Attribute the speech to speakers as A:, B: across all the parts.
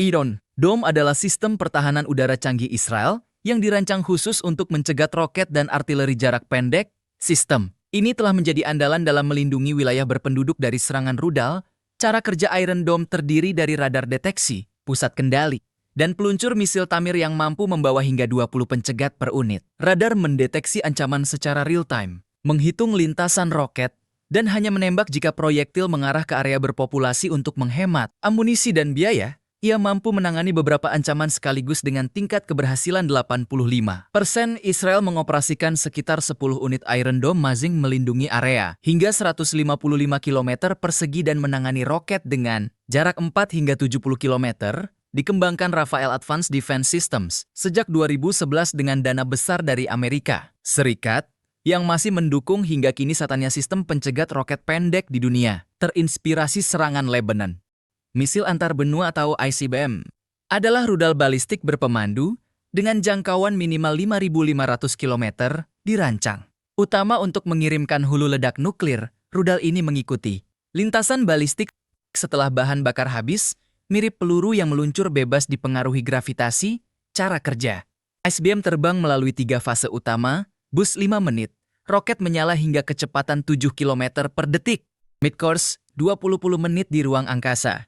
A: Iron Dome adalah sistem pertahanan udara canggih Israel yang dirancang khusus untuk mencegat roket dan artileri jarak pendek. Sistem ini telah menjadi andalan dalam melindungi wilayah berpenduduk dari serangan rudal. Cara kerja Iron Dome terdiri dari radar deteksi, pusat kendali, dan peluncur misil Tamir yang mampu membawa hingga 20 pencegat per unit. Radar mendeteksi ancaman secara real-time, menghitung lintasan roket, dan hanya menembak jika proyektil mengarah ke area berpopulasi untuk menghemat amunisi dan biaya. Ia mampu menangani beberapa ancaman sekaligus dengan tingkat keberhasilan 85%. Israel mengoperasikan sekitar 10 unit Iron Dome Mazing melindungi area hingga 155 km persegi dan menangani roket dengan jarak 4 hingga 70 km. Dikembangkan Rafael Advanced Defense Systems sejak 2011 dengan dana besar dari Amerika Serikat yang masih mendukung hingga kini satunya sistem pencegat roket pendek di dunia, terinspirasi serangan Lebanon. Misil antar benua atau ICBM adalah rudal balistik berpemandu dengan jangkauan minimal 5.500 km dirancang. Utama untuk mengirimkan hulu ledak nuklir, rudal ini mengikuti lintasan balistik setelah bahan bakar habis, mirip peluru yang meluncur bebas dipengaruhi gravitasi. Cara kerja ICBM terbang melalui 3 fase utama, bus 5 menit, roket menyala hingga kecepatan 7 km per detik, mid-course 20 menit di ruang angkasa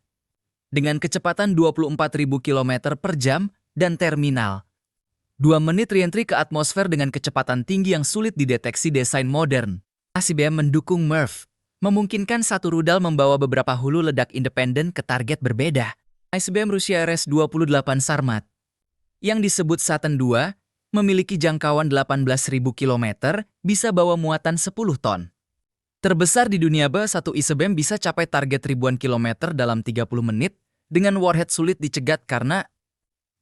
A: dengan kecepatan 24.000 km per jam, dan terminal 2 menit reentry ke atmosfer dengan kecepatan tinggi yang sulit dideteksi. Desain modern ICBM mendukung MIRV, memungkinkan satu rudal membawa beberapa hulu ledak independen ke target berbeda. ICBM Rusia RS-28 Sarmat, yang disebut Saturn II, memiliki jangkauan 18.000 km, bisa bawa muatan 10 ton. Terbesar di dunia, satu ICBM bisa capai target ribuan kilometer dalam 30 menit, dengan warhead sulit dicegat karena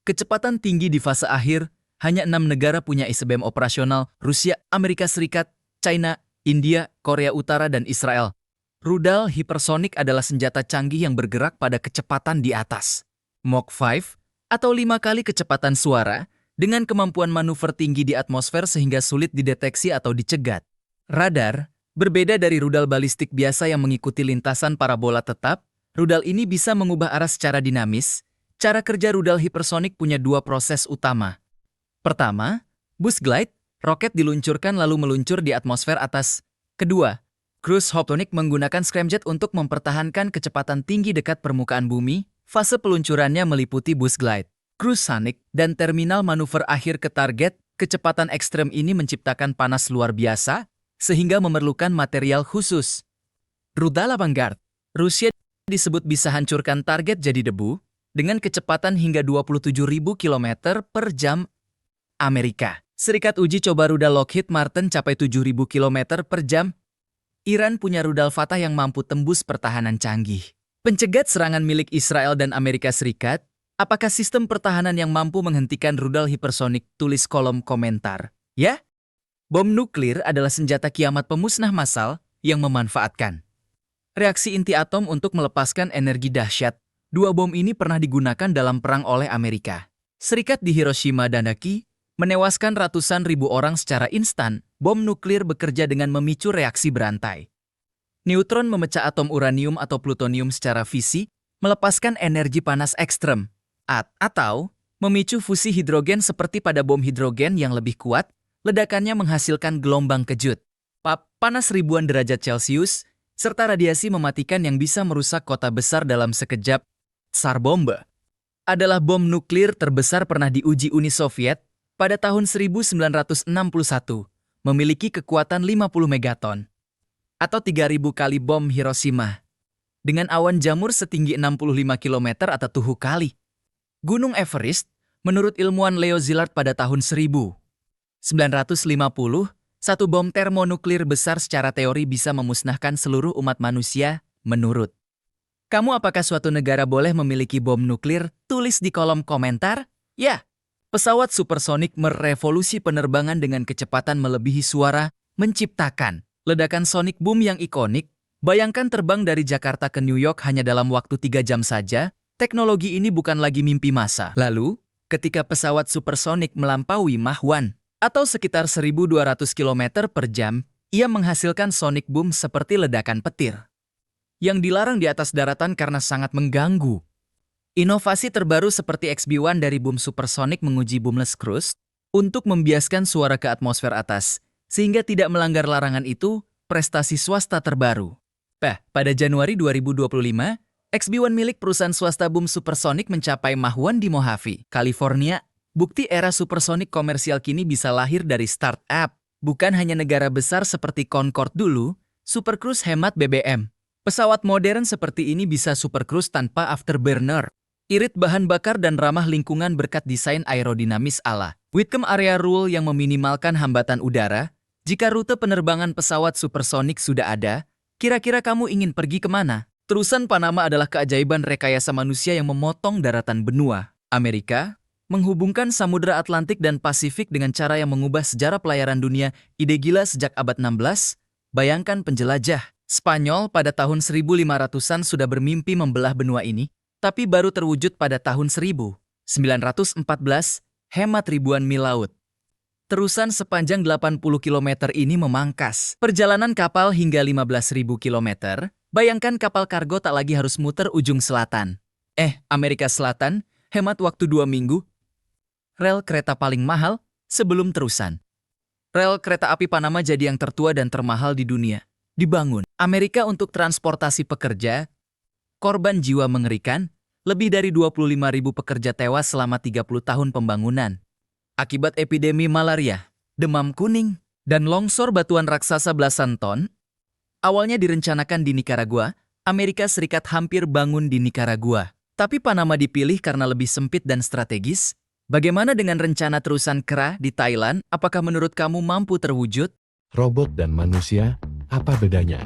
A: kecepatan tinggi di fase akhir. Hanya 6 negara punya ICBM operasional: Rusia, Amerika Serikat, China, India, Korea Utara, dan Israel. Rudal hipersonik adalah senjata canggih yang bergerak pada kecepatan di atas Mach 5 atau 5 kali kecepatan suara, dengan kemampuan manuver tinggi di atmosfer sehingga sulit dideteksi atau dicegat. Radar berbeda dari rudal balistik biasa yang mengikuti lintasan parabola tetap. Rudal ini bisa mengubah arah secara dinamis. Cara kerja rudal hipersonik punya 2 proses utama. Pertama, boost glide, roket diluncurkan lalu meluncur di atmosfer atas. Kedua, cruise hoptonic menggunakan scramjet untuk mempertahankan kecepatan tinggi dekat permukaan bumi. Fase peluncurannya meliputi boost glide, cruise sonic, dan terminal manuver akhir ke target. Kecepatan ekstrem ini menciptakan panas luar biasa, sehingga memerlukan material khusus. Rudal avantgarde Rusia disebut bisa hancurkan target jadi debu dengan kecepatan hingga 27.000 km per jam. Amerika Serikat uji coba rudal Lockheed Martin capai 7.000 km per jam. Iran punya rudal Fatah yang mampu tembus pertahanan canggih. Pencegat serangan milik Israel dan Amerika Serikat. Apakah sistem pertahanan yang mampu menghentikan rudal hipersonik? Tulis kolom komentar, ya. Bom nuklir adalah senjata kiamat pemusnah massal yang memanfaatkan reaksi inti atom untuk melepaskan energi dahsyat. 2 bom ini pernah digunakan dalam perang oleh Amerika Serikat di Hiroshima dan Nagasaki, menewaskan ratusan ribu orang secara instan. Bom nuklir bekerja dengan memicu reaksi berantai. Neutron memecah atom uranium atau plutonium secara fisi, melepaskan energi panas ekstrem. Atau memicu fusi hidrogen seperti pada bom hidrogen yang lebih kuat, ledakannya menghasilkan gelombang kejut, panas ribuan derajat Celcius, serta radiasi mematikan yang bisa merusak kota besar dalam sekejap. Tsar Bomba adalah bom nuklir terbesar pernah diuji Uni Soviet pada tahun 1961, memiliki kekuatan 50 megaton, atau 3.000 kali bom Hiroshima, dengan awan jamur setinggi 65 km atau 1000 kali Gunung Everest. Menurut ilmuwan Leo Szilard pada tahun 1950, satu bom termonuklir besar secara teori bisa memusnahkan seluruh umat manusia. Menurut kamu, apakah suatu negara boleh memiliki bom nuklir? Tulis di kolom komentar, ya. Pesawat supersonik merevolusi penerbangan dengan kecepatan melebihi suara, menciptakan ledakan sonic boom yang ikonik. Bayangkan terbang dari Jakarta ke New York hanya dalam waktu 3 jam saja. Teknologi ini bukan lagi mimpi masa lalu, ketika pesawat supersonik melampaui Mach 1, atau sekitar 1.200 km per jam, ia menghasilkan sonic boom seperti ledakan petir yang dilarang di atas daratan karena sangat mengganggu. Inovasi terbaru seperti XB-1 dari boom supersonic menguji boomless cruise untuk membiaskan suara ke atmosfer atas, sehingga tidak melanggar larangan itu, prestasi swasta terbaru. Pada Januari 2025, XB-1 milik perusahaan swasta boom supersonic mencapai Mach 1 di Mojave, California. Bukti era supersonic komersial kini bisa lahir dari startup. Bukan hanya negara besar seperti Concorde dulu, Super Cruise hemat BBM. Pesawat modern seperti ini bisa Super Cruise tanpa afterburner. Irit bahan bakar dan ramah lingkungan berkat desain aerodinamis ala Whitcomb Area Rule yang meminimalkan hambatan udara. Jika rute penerbangan pesawat supersonik sudah ada, kira-kira kamu ingin pergi kemana? Terusan Panama adalah keajaiban rekayasa manusia yang memotong daratan benua Amerika, menghubungkan Samudra Atlantik dan Pasifik dengan cara yang mengubah sejarah pelayaran dunia, ide gila sejak abad 16. Bayangkan penjelajah Spanyol pada tahun 1500-an sudah bermimpi membelah benua ini, tapi baru terwujud pada tahun 1914, hemat ribuan mil laut. Terusan sepanjang 80 km ini memangkas perjalanan kapal hingga 15.000 km. Bayangkan kapal kargo tak lagi harus muter ujung selatan. Amerika Selatan, hemat waktu 2 minggu. Rel kereta paling mahal sebelum terusan. Rel kereta api Panama jadi yang tertua dan termahal di dunia. Dibangun Amerika untuk transportasi pekerja. Korban jiwa mengerikan, lebih dari 25.000 pekerja tewas selama 30 tahun pembangunan. Akibat epidemi malaria, demam kuning, dan longsor batuan raksasa belasan ton. Awalnya direncanakan di Nicaragua, Amerika Serikat hampir bangun di Nicaragua. Tapi Panama dipilih karena lebih sempit dan strategis. Bagaimana dengan rencana terusan Kra di Thailand? Apakah menurut kamu mampu terwujud?
B: Robot dan manusia, apa bedanya?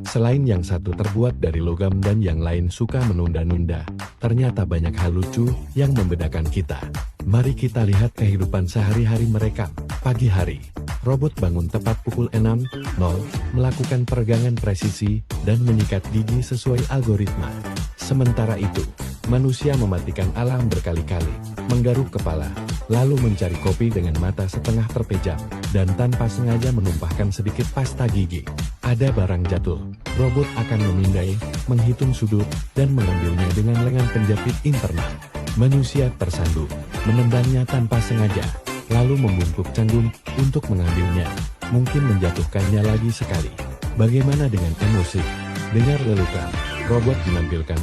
B: Selain yang satu terbuat dari logam dan yang lain suka menunda-nunda, ternyata banyak hal lucu yang membedakan kita. Mari kita lihat kehidupan sehari-hari mereka. Pagi hari, robot bangun tepat pukul 6.00, melakukan peregangan presisi dan menyikat gigi sesuai algoritma. Sementara itu, manusia mematikan alarm berkali-kali, menggaruk kepala, lalu mencari kopi dengan mata setengah terpejam, dan tanpa sengaja menumpahkan sedikit pasta gigi. Ada barang jatuh, robot akan memindai, menghitung sudut, dan mengambilnya dengan lengan penjepit internal. Manusia tersandung, menendangnya tanpa sengaja, lalu membungkuk canggung untuk mengambilnya, mungkin menjatuhkannya lagi sekali. Bagaimana dengan emosi? Dengar lelukan, robot menampilkan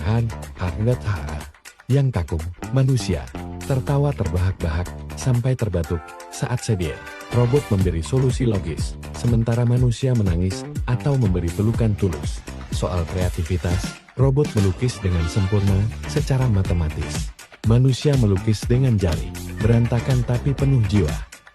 B: yang kagum, manusia tertawa terbahak-bahak sampai terbatuk saat sedih. Robot memberi solusi logis, sementara manusia menangis atau memberi pelukan tulus. Soal kreativitas, robot melukis dengan sempurna secara matematis. Manusia melukis dengan jari, berantakan tapi penuh jiwa.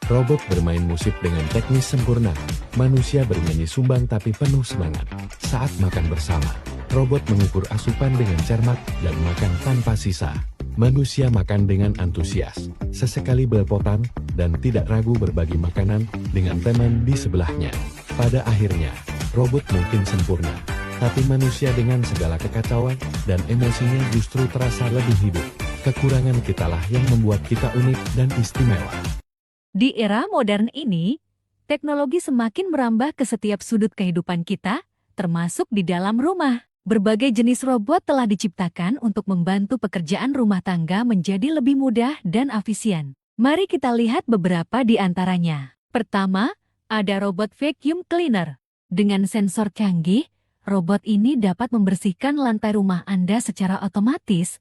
B: Robot bermain musik dengan teknis sempurna. Manusia bernyanyi sumbang tapi penuh semangat. Saat makan bersama, robot mengukur asupan dengan cermat dan makan tanpa sisa. Manusia makan dengan antusias, sesekali belepotan, dan tidak ragu berbagi makanan dengan teman di sebelahnya. Pada akhirnya, robot mungkin sempurna, tapi manusia dengan segala kekacauan dan emosinya justru terasa lebih hidup. Kekurangan kitalah yang membuat kita unik dan istimewa.
C: Di era modern ini, teknologi semakin merambah ke setiap sudut kehidupan kita, termasuk di dalam rumah. Berbagai jenis robot telah diciptakan untuk membantu pekerjaan rumah tangga menjadi lebih mudah dan efisien. Mari kita lihat beberapa di antaranya. Pertama, ada robot vacuum cleaner. Dengan sensor canggih, robot ini dapat membersihkan lantai rumah Anda secara otomatis,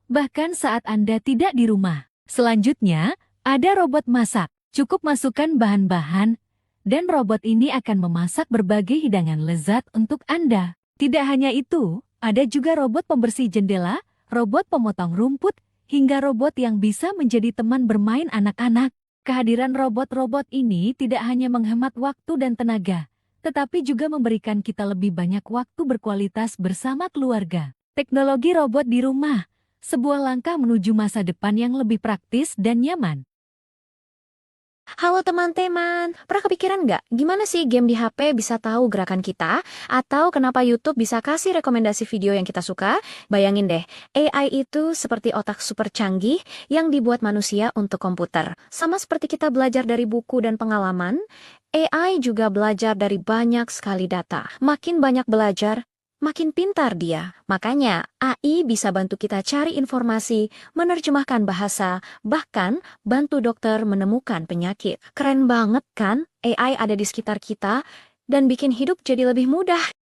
C: bahkan saat Anda tidak di rumah. Selanjutnya, ada robot masak. Cukup masukkan bahan-bahan, dan robot ini akan memasak berbagai hidangan lezat untuk Anda. Tidak hanya itu, ada juga robot pembersih jendela, robot pemotong rumput, hingga robot yang bisa menjadi teman bermain anak-anak. Kehadiran robot-robot ini tidak hanya menghemat waktu dan tenaga, tetapi juga memberikan kita lebih banyak waktu berkualitas bersama keluarga. Teknologi robot di rumah, sebuah langkah menuju masa depan yang lebih praktis dan nyaman.
D: Halo teman-teman, pernah kepikiran nggak gimana sih game di HP bisa tahu gerakan kita? Atau kenapa YouTube bisa kasih rekomendasi video yang kita suka? Bayangin deh, AI itu seperti otak super canggih yang dibuat manusia untuk komputer. Sama seperti kita belajar dari buku dan pengalaman, AI juga belajar dari banyak sekali data. Makin banyak belajar, makin pintar dia. Makanya, AI bisa bantu kita cari informasi, menerjemahkan bahasa, bahkan bantu dokter menemukan penyakit. Keren banget kan? AI ada di sekitar kita dan bikin hidup jadi lebih mudah.